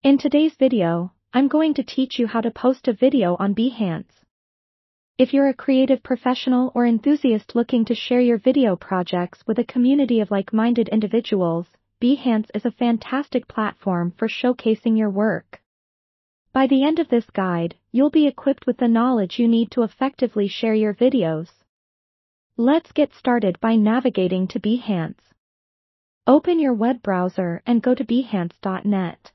In today's video, I'm going to teach you how to post a video on Behance. If you're a creative professional or enthusiast looking to share your video projects with a community of like-minded individuals, Behance is a fantastic platform for showcasing your work. By the end of this guide, you'll be equipped with the knowledge you need to effectively share your videos. Let's get started by navigating to Behance. Open your web browser and go to behance.net.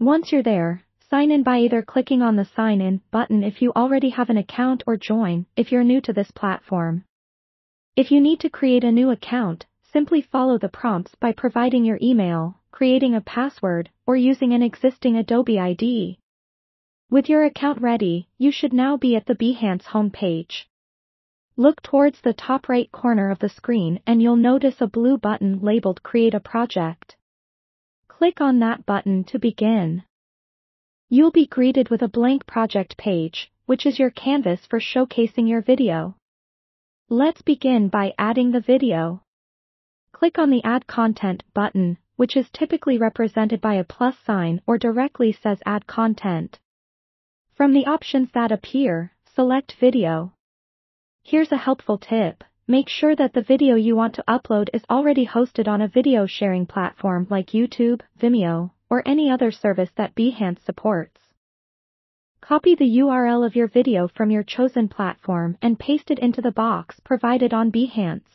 Once you're there, sign in by either clicking on the Sign In button if you already have an account or Join if you're new to this platform. If you need to create a new account, simply follow the prompts by providing your email, creating a password, or using an existing Adobe ID. With your account ready, you should now be at the Behance homepage. Look towards the top right corner of the screen and you'll notice a blue button labeled Create a Project. Click on that button to begin. You'll be greeted with a blank project page, which is your canvas for showcasing your video. Let's begin by adding the video. Click on the Add Content button, which is typically represented by a plus sign or directly says Add Content. From the options that appear, select Video. Here's a helpful tip. Make sure that the video you want to upload is already hosted on a video sharing platform like YouTube, Vimeo, or any other service that Behance supports. Copy the URL of your video from your chosen platform and paste it into the box provided on Behance.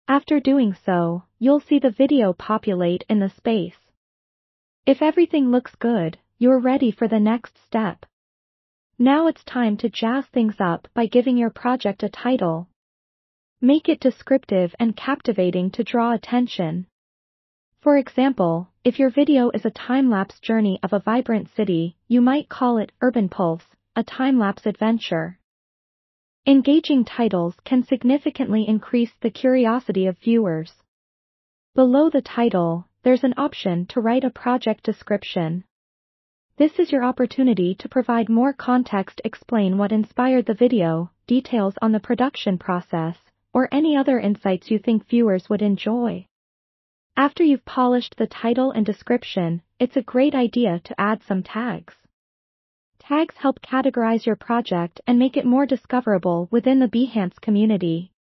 After doing so, you'll see the video populate in the space. If everything looks good, you're ready for the next step. Now it's time to jazz things up by giving your project a title. Make it descriptive and captivating to draw attention. For example, if your video is a time-lapse journey of a vibrant city, you might call it Urban Pulse, a time-lapse adventure. Engaging titles can significantly increase the curiosity of viewers. Below the title, there's an option to write a project description. This is your opportunity to provide more context, explain what inspired the video, details on the production process, or any other insights you think viewers would enjoy. After you've polished the title and description, it's a great idea to add some tags. Tags help categorize your project and make it more discoverable within the Behance community.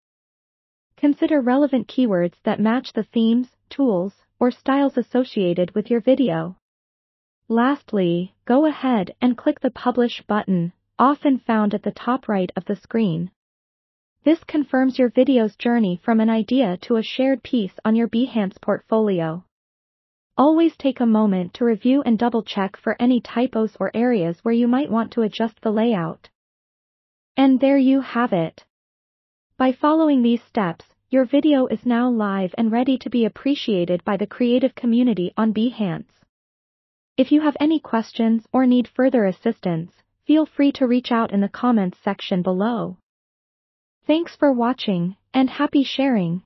Consider relevant keywords that match the themes, tools, or styles associated with your video. Lastly, go ahead and click the Publish button, often found at the top right of the screen. This confirms your video's journey from an idea to a shared piece on your Behance portfolio. Always take a moment to review and double-check for any typos or areas where you might want to adjust the layout. And there you have it. By following these steps, your video is now live and ready to be appreciated by the creative community on Behance. If you have any questions or need further assistance, feel free to reach out in the comments section below. Thanks for watching, and happy sharing!